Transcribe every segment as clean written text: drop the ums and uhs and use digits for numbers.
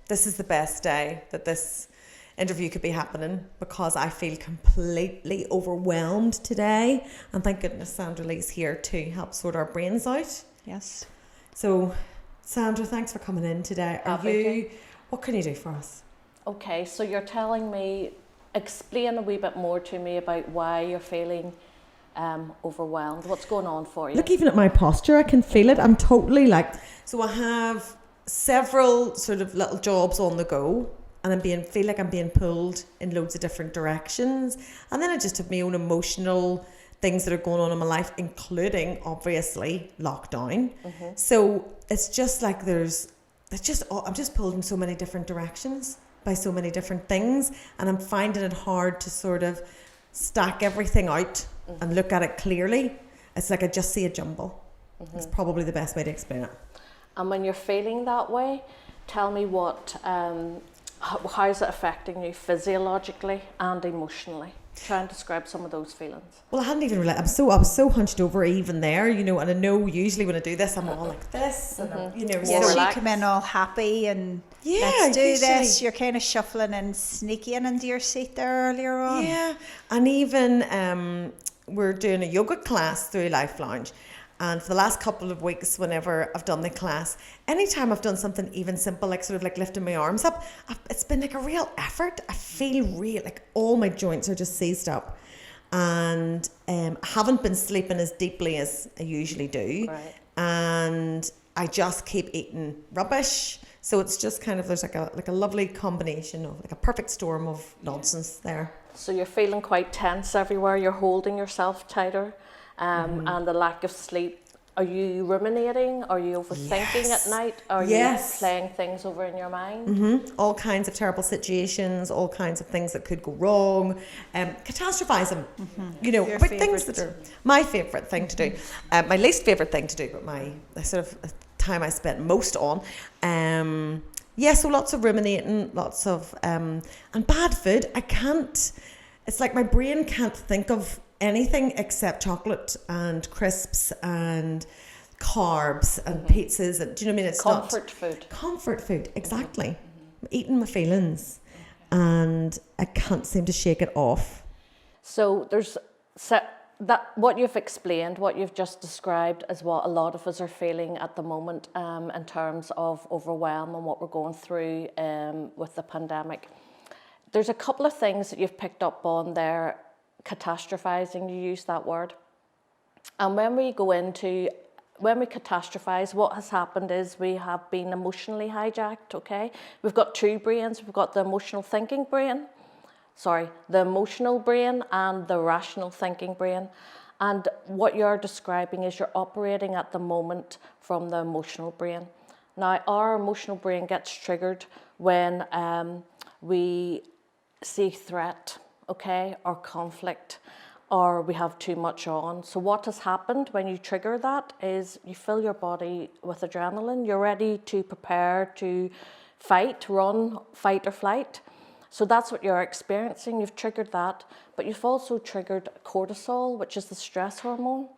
this is the best day that this interview could be happening, because I feel completely overwhelmed today. And thank goodness Sandra Lee's here to help sort our brains out. Yes. So, Sandra, thanks for coming in today. What can you do for us? Okay, so you're telling me, explain a wee bit more to me about why you're feeling overwhelmed. What's going on for you? Look, even at my posture, I can feel it. I'm totally like, so I have several sort of little jobs on the go, and feel like I'm being pulled in loads of different directions. And then I just have my own emotional things that are going on in my life, including obviously lockdown. So it's just like I'm just pulled in so many different directions by so many different things, and I'm finding it hard to sort of stack everything out and look at it clearly. It's like I just see a jumble. It's probably the best way to explain it. And when you're feeling that way, tell me how is it affecting you physiologically and emotionally? Try and describe some of those feelings. Well, I hadn't even realized. I was so hunched over even there, and I know usually when I do this, I'm all like this, and So you come in all happy and let's do this. You're kind of shuffling and sneaking into your seat there earlier on. Yeah, and even we're doing a yoga class through Life Lounge. And for the last couple of weeks, whenever I've done the class, anytime I've done something even simple, like sort of like lifting my arms up, it's been like a real effort. I feel like all my joints are just seized up. And I haven't been sleeping as deeply as I usually do. Right. And I just keep eating rubbish. So it's just kind of, there's like a lovely combination of like a perfect storm of nonsense there. So you're feeling quite tense everywhere. You're holding yourself tighter. And the lack of sleep. Are you ruminating? Are you overthinking at night? Are you playing things over in your mind? All kinds of terrible situations, all kinds of things that could go wrong, catastrophizing, about things that are my favourite thing to do, my least favourite thing to do, but the sort of time I spent most on. So lots of ruminating, lots of, and bad food. It's like my brain can't think of anything except chocolate and crisps and carbs and pizzas. And, do you know what I mean? It's comfort food, exactly. I'm eating my feelings, and I can't seem to shake it off. So what you've explained, what you've just described, is what a lot of us are feeling at the moment in terms of overwhelm and what we're going through with the pandemic. There's a couple of things that you've picked up on there. Catastrophizing, you use that word. And when we catastrophize, what has happened is we have been emotionally hijacked, okay? We've got two brains. We've got the emotional brain and the rational thinking brain. And what you're describing is you're operating at the moment from the emotional brain. Now, our emotional brain gets triggered when we see threat, okay, or conflict, or we have too much on. So what has happened when you trigger that is you fill your body with adrenaline. You're ready to prepare to fight, run, fight or flight. So that's what you're experiencing. You've triggered that, but you've also triggered cortisol, which is the stress hormone.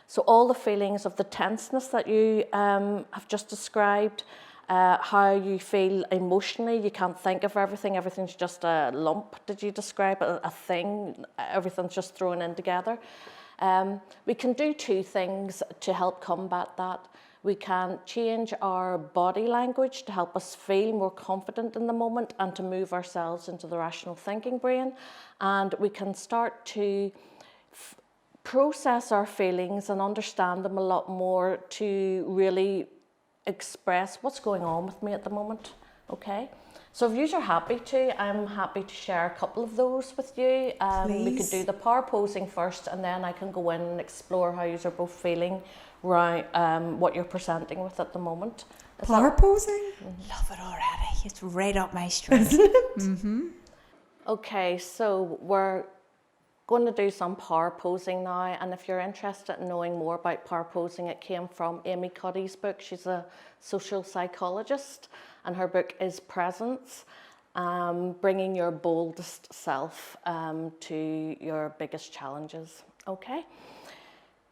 So all the feelings of the tenseness that you have just described, how you feel emotionally, you can't think of everything's just a lump. Did you describe it? A thing, everything's just thrown in together. We can do two things to help combat that. We can change our body language to help us feel more confident in the moment and to move ourselves into the rational thinking brain. And we can start to process our feelings and understand them a lot more to really express what's going on with me at the moment, okay? So if you are happy to, I'm happy to share a couple of those with you. We could do the power posing first, and then I can go in and explore how you are both feeling, right? What you're presenting with at the moment. Power posing? Love it already. It's right up my street. Okay, so we're going to do some power posing now, and if you're interested in knowing more about power posing, it came from Amy Cuddy's book. She's a social psychologist, and her book is Presence, bringing your boldest self to your biggest challenges. Okay,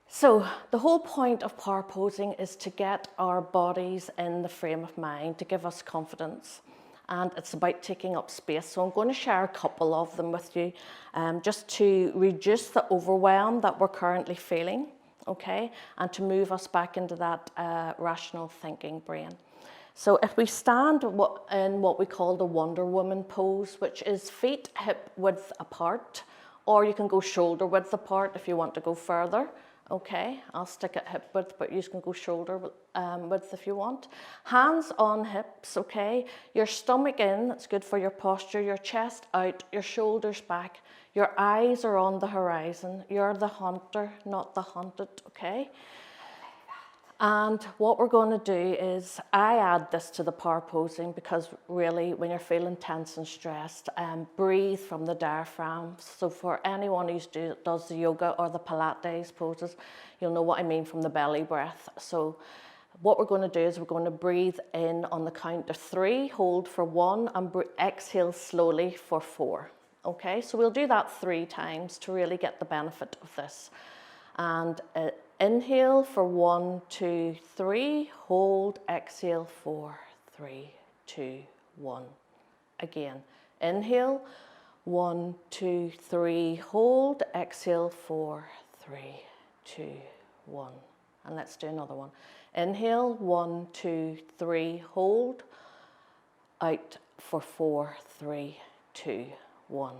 so the whole point of power posing is to get our bodies in the frame of mind, to give us confidence. and it's about taking up space. So I'm going to share a couple of them with you just to reduce the overwhelm that we're currently feeling, okay, and to move us back into that rational thinking brain. So if we stand in what we call the Wonder Woman pose, which is feet hip width apart, or you can go shoulder width apart if you want to go further. Okay, I'll stick at hip width, but you can go shoulder width if you want. Hands on hips, okay? Your stomach in, that's good for your posture. Your chest out, your shoulders back. Your eyes are on the horizon. You're the hunter, not the hunted, okay? And what we're going to do is, I add this to the power posing because really when you're feeling tense and stressed, breathe from the diaphragm. So for anyone who does the yoga or the Pilates poses, you'll know what I mean from the belly breath. So what we're going to do is we're going to breathe in on the count of 3, hold for 1, and exhale slowly for 4. Okay, so we'll do that 3 times to really get the benefit of this. And inhale for 1, 2, 3, hold, exhale 4, 3, 2, 1. Again, inhale, 1, 2, 3, hold, exhale 4, 3, 2, 1. And let's do another one. Inhale, 1, 2, 3, hold, out for 4, 3, 2, 1.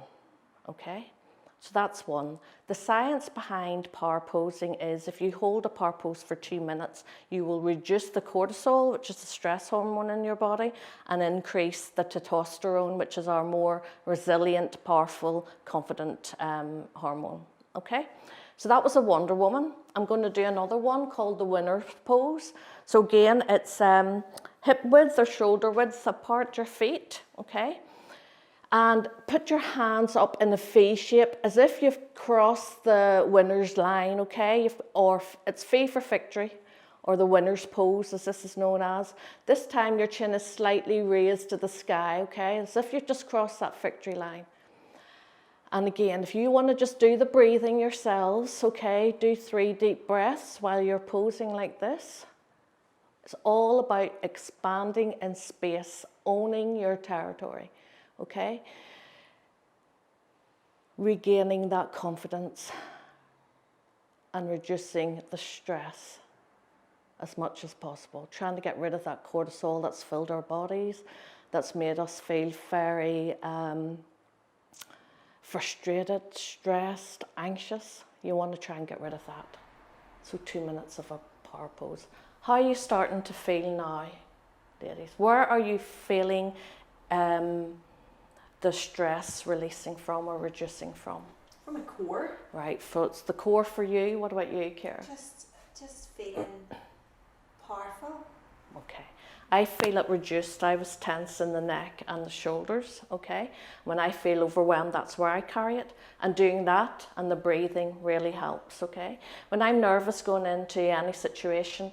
Okay? So that's one. The science behind power posing is if you hold a power pose for 2 minutes, you will reduce the cortisol, which is the stress hormone in your body, and increase the testosterone, which is our more resilient, powerful, confident hormone. Okay? So that was a Wonder Woman. I'm going to do another one called the winner pose. So again, it's hip width or shoulder width apart your feet, okay? And put your hands up in a V shape as if you've crossed the winner's line, okay? Or it's V for victory, or the winner's pose, as this is known as. This time your chin is slightly raised to the sky, okay? As if you've just crossed that victory line. And again, if you want to just do the breathing yourselves, okay, do 3 deep breaths while you're posing like this. It's all about expanding in space, owning your territory, okay? Regaining that confidence and reducing the stress as much as possible. Trying to get rid of that cortisol that's filled our bodies, that's made us feel very frustrated, stressed, anxious. You want to try and get rid of that. So 2 minutes of a power pose. How are you starting to feel now, ladies? Where are you feeling the stress releasing from or reducing from? From my core. Right, so it's the core for you. What about you, Ciara? Just feeling powerful. Okay. I feel it reduced. I was tense in the neck and the shoulders, okay? When I feel overwhelmed, that's where I carry it. And doing that and the breathing really helps, okay? When I'm nervous going into any situation,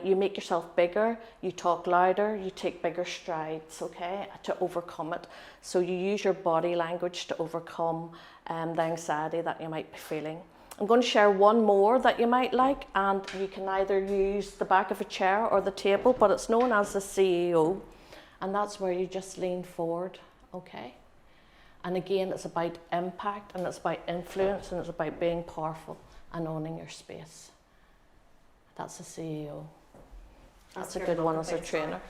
you make yourself bigger, you talk louder, you take bigger strides, okay, to overcome it. So you use your body language to overcome the anxiety that you might be feeling. I'm going to share one more that you might like, and you can either use the back of a chair or the table, but it's known as the CEO, and that's where you just lean forward, okay? And again, it's about impact, and it's about influence, and it's about being powerful and owning your space. That's the CEO. That's a good one as a trainer.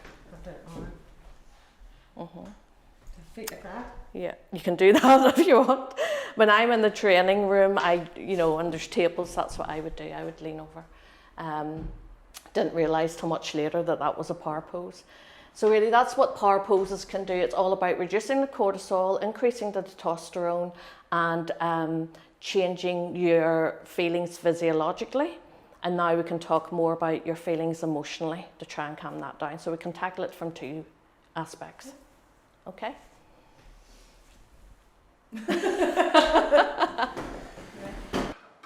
Feet like that. Yeah, you can do that if you want. When I'm in the training room, and there's tables, that's what I would do. I would lean over. Didn't realise till much later that was a power pose. So really, that's what power poses can do. It's all about reducing the cortisol, increasing the testosterone, and changing your feelings physiologically. And now we can talk more about your feelings emotionally to try and calm that down. So we can tackle it from 2 aspects. Okay?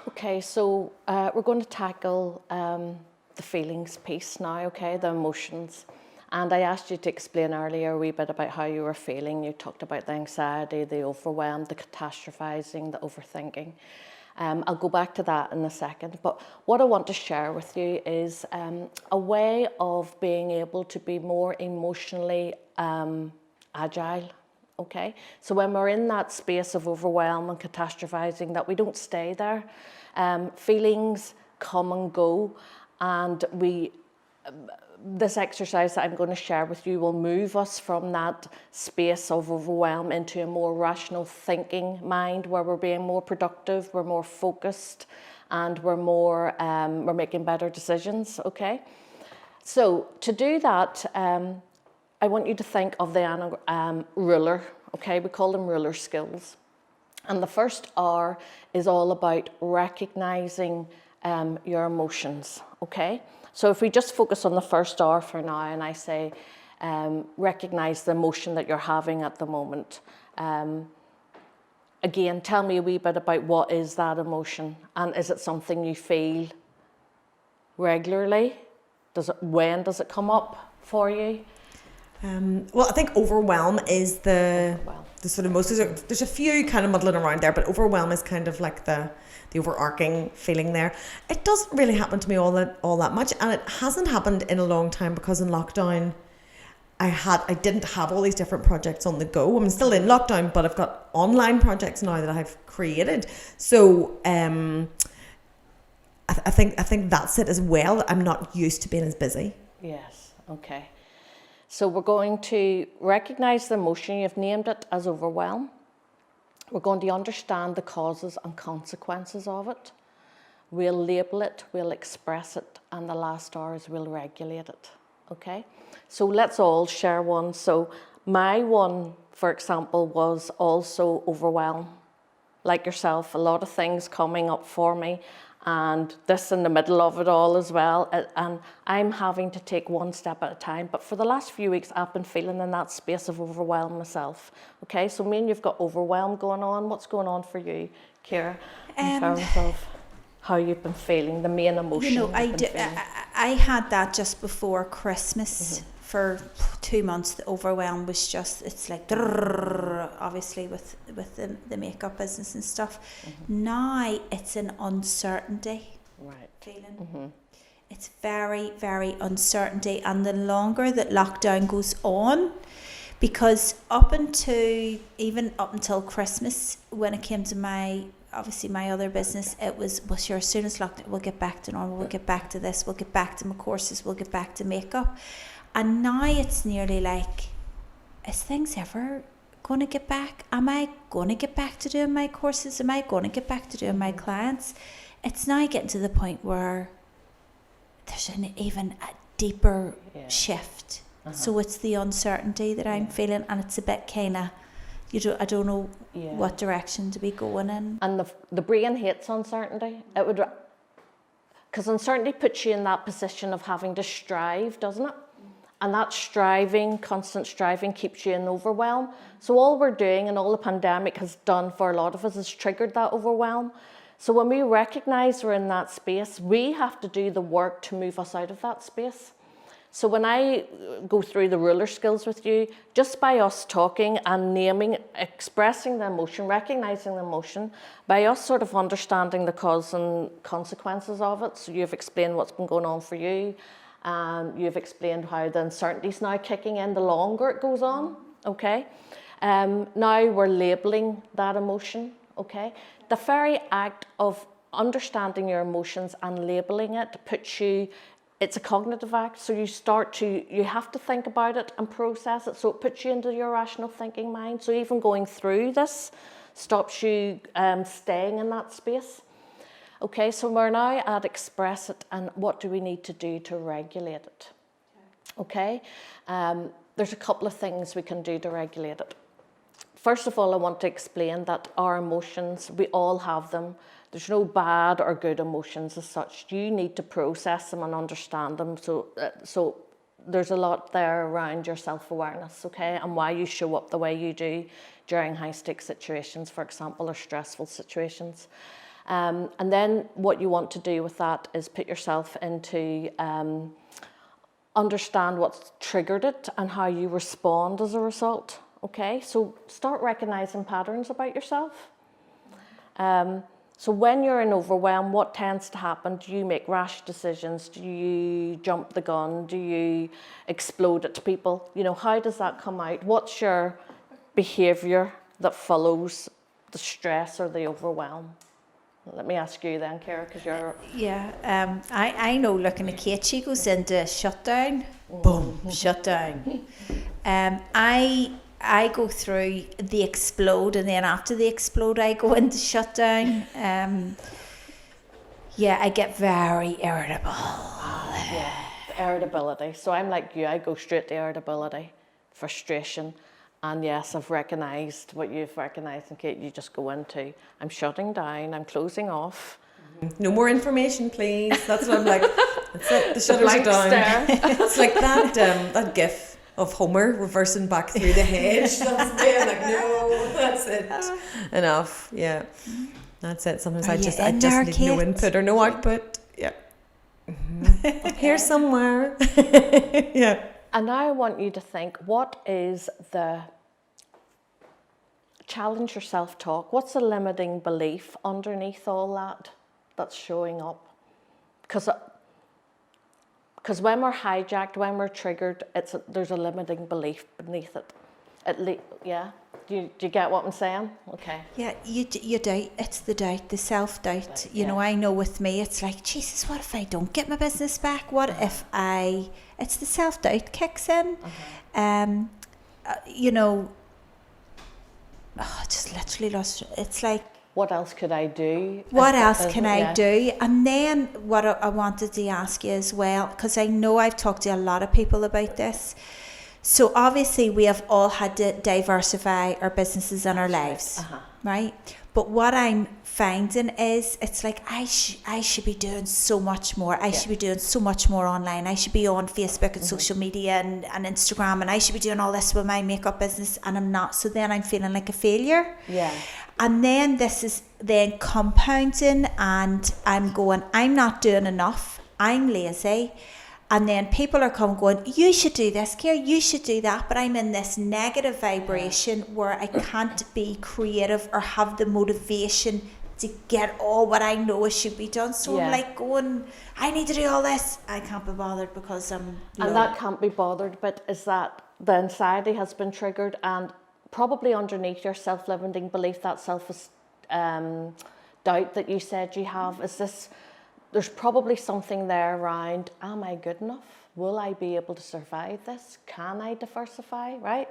Okay, so we're going to tackle the feelings piece now, okay, the emotions. And I asked you to explain earlier a wee bit about how you were feeling. You talked about the anxiety, the overwhelm, the catastrophizing, the overthinking. I'll go back to that in a second. But what I want to share with you is a way of being able to be more emotionally agile. Okay, so when we're in that space of overwhelm and catastrophizing, that we don't stay there. Feelings come and go, and this exercise that I'm going to share with you will move us from that space of overwhelm into a more rational thinking mind, where we're being more productive, we're more focused, and we're making better decisions. Okay, so to do that, I want you to think of the ruler. Okay, we call them ruler skills. And the first R is all about recognizing your emotions. Okay, so if we just focus on the first R for now, and I say, recognize the emotion that you're having at the moment. Again, tell me a wee bit about what is that emotion, and is it something you feel regularly? When does it come up for you? Well, I think overwhelm is the sort of most. There's a few kind of muddling around there, but overwhelm is kind of like the overarching feeling there. It doesn't really happen to me all that much, and it hasn't happened in a long time, because in lockdown I didn't have all these different projects on the go. I'm still in lockdown, but I've got online projects now that I've created. So I think that's it as well. I'm not used to being as busy. Yes. Okay. So we're going to recognize the emotion. You've named it as overwhelm. We're going to understand the causes and consequences of it. We'll label it, we'll express it, and the last R is we'll regulate it. Okay? So let's all share one. So my one, for example, was also overwhelm. Like yourself, a lot of things coming up for me, and this in the middle of it all as well, and I'm having to take one step at a time. But for the last few weeks, I've been feeling in that space of overwhelm myself. Okay, so me and you've got overwhelm going on. What's going on for you, Ciara, in terms of how you've been feeling, the main emotion? You know, I had that just before Christmas. For 2 months. The overwhelm was just, it's like, obviously with the makeup business and stuff. Now it's an uncertainty feeling. It's very, very uncertainty, and the longer that lockdown goes on, because even up until Christmas, when it came to my other business, it was, well, sure, as soon as lockdown, we'll get back to normal, we'll get back to this, we'll get back to my courses, we'll get back to makeup. And now it's nearly like, is things ever going to get back? Am I going to get back to doing my courses? Am I going to get back to doing my clients? It's now getting to the point where there's even a deeper shift. So it's the uncertainty that I'm feeling, and it's a bit kind of, I don't know what direction to be going in. And the brain hates uncertainty. Because uncertainty puts you in that position of having to strive, doesn't it? And that constant striving, keeps you in overwhelm. So all we're doing, and all the pandemic has done for a lot of us, is triggered that overwhelm. So when we recognize we're in that space, we have to do the work to move us out of that space. So when I go through the ruler skills with you, just by us talking and naming, expressing the emotion, recognizing the emotion, by us sort of understanding the cause and consequences of it. So you've explained what's been going on for you. You've explained how the uncertainty is now kicking in the longer it goes on, okay? Now we're labelling that emotion, okay? The very act of understanding your emotions and labelling it puts you, it's a cognitive act, so you have to think about it and process it, so it puts you into your rational thinking mind. So even going through this stops you staying in that space. Okay, so we're now at express it, and what do we need to do to regulate it? Okay, there's a couple of things we can do to regulate it. First of all, I want to explain that our emotions, we all have them. There's no bad or good emotions as such. You need to process them and understand them. So there's a lot there around your self-awareness, okay, and why you show up the way you do during high-stakes situations, for example, or stressful situations. And then what you want to do with that is put yourself into understand what's triggered it and how you respond as a result. Okay, so start recognizing patterns about yourself. So when you're in overwhelm, what tends to happen? Do you make rash decisions? Do you jump the gun? Do you explode at people? You know, how does that come out? What's your behaviour that follows the stress or the overwhelm? Let me ask you then, Ciara, because you're... Yeah, I know looking at Cate, she goes into shutdown, boom, shutdown. I go through the explode, and then after the explode, I go into shutdown. Yeah, I get very irritable. Yeah, irritability. So I'm like you, I go straight to irritability, frustration. And yes, I've recognised what you've recognised, and Cate, you just go into, I'm shutting down, I'm closing off. No more information, please. That's what I'm like. That's it. The shutters are down. It's like that gif of Homer reversing back through the hedge. That's me. I'm like, no, that's it. Enough. Yeah, that's it. Sometimes I just need no input or no output. Yeah. Up here somewhere. Yeah. And now I want you to think, what is the challenge your self-talk? What's the limiting belief underneath all that that's showing up? Because when we're hijacked, when we're triggered, there's a limiting belief beneath it. Yeah? Do you get what I'm saying? Okay. Yeah, you doubt. It's the doubt, the self-doubt. You know, I know with me, it's like, Jesus, what if I don't get my business back? What if it's the self-doubt kicks in. You know, I just literally lost, it's like, what else could I do? What else can I do? And then what I wanted to ask you as well, because I know I've talked to a lot of people about this. So obviously we have all had to diversify our businesses and our lives, right? But what I'm finding is, it's like I should be doing so much more. I should be doing so much more online. I should be on Facebook and social media and Instagram, and I should be doing all this with my makeup business, and I'm not. So then I'm feeling like a failure. Yeah. And then this is then compounding, and I'm going, I'm not doing enough. I'm lazy. And then people are coming going, you should do this, Ciara, you should do that. But I'm in this negative vibration where I can't be creative or have the motivation to get all what I know should be done. So I'm like going, I need to do all this. I can't be bothered because I'm low. And that can't be bothered, but is that the anxiety has been triggered, and probably underneath your self-limiting belief, that doubt that you said you have, is this... There's probably something there around, am I good enough? Will I be able to survive this? Can I diversify, right?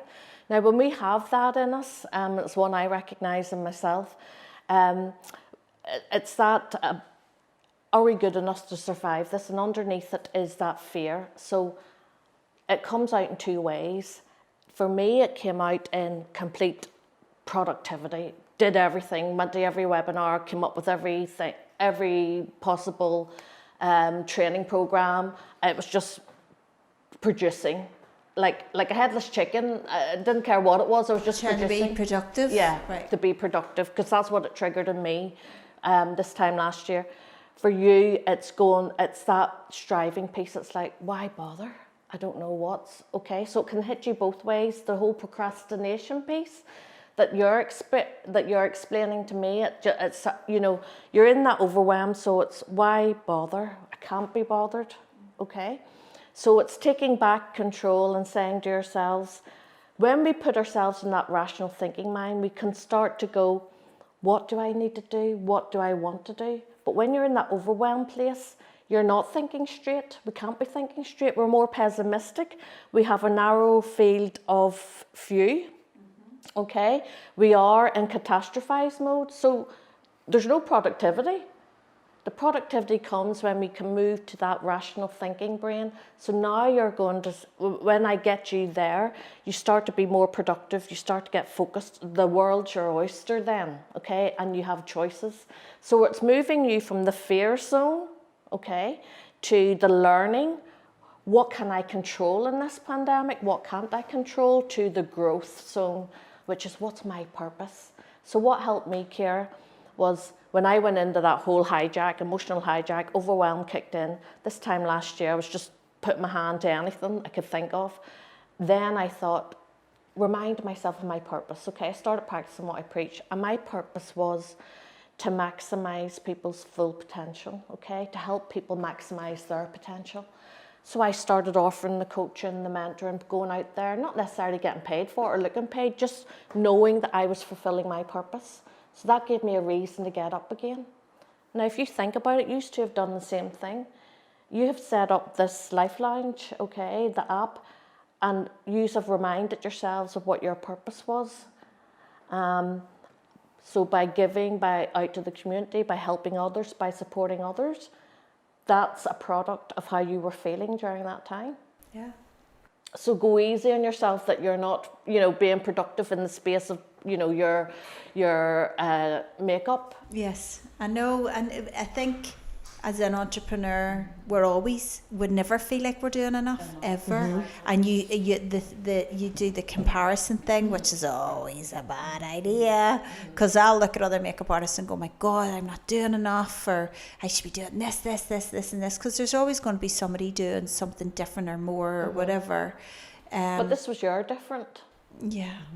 Now, when we have that in us, it's one I recognise in myself, it's that, are we good enough to survive this? And underneath it is that fear. So it comes out in two ways. For me, it came out in complete productivity, did everything, went to every webinar, came up with everything, every possible training program. It was just producing like a headless chicken. I didn't care what it was. I was just trying producing. to be productive. Yeah, right. To be productive, because that's what it triggered in me this time last year. For you, it's that striving piece. It's like, why bother? I don't know what's okay. So it can hit you both ways. The whole procrastination piece that you're explaining to me, it's you know, you're in that overwhelm, so it's why bother? I can't be bothered, okay? So it's taking back control and saying to yourselves, when we put ourselves in that rational thinking mind, we can start to go, what do I need to do? What do I want to do? But when you're in that overwhelmed place, you're not thinking straight. We can't be thinking straight. We're more pessimistic. We have a narrow field of view. Okay, we are in catastrophize mode, so there's no productivity. The productivity comes when we can move to that rational thinking brain. So now you're going to, when I get you there, you start to be more productive, you start to get focused. The world's your oyster then, okay, and you have choices. So it's moving you from the fear zone, okay, to the learning. What can I control in this pandemic? What can't I control? To the growth zone, which is what's my purpose. So what helped me, Ciara, was when I went into that whole hijack, emotional hijack, overwhelm kicked in. This time last year, I was just putting my hand to anything I could think of. Then I thought, remind myself of my purpose. Okay, I started practicing what I preach, and my purpose was to maximise people's full potential, okay, to help people maximise their potential. So I started offering the coaching, the mentoring, going out there, not necessarily getting paid for it or looking paid, just knowing that I was fulfilling my purpose. So that gave me a reason to get up again. Now, if you think about it, you used to have done the same thing. You have set up this Life Lounge, okay, the app, and you have reminded yourselves of what your purpose was. So by giving, by out to the community, by helping others, by supporting others, that's a product of how you were feeling during that time. Yeah. So go easy on yourself that you're not, you know, being productive in the space of, you know, your makeup. Yes, I know, and I think as an entrepreneur, would never feel like we're doing enough ever. And you do the comparison thing, which is always a bad idea, because I'll look at other makeup artists and go, my God, I'm not doing enough, or I should be doing this, and this, because there's always going to be somebody doing something different or more or whatever. But this was your different. Yeah.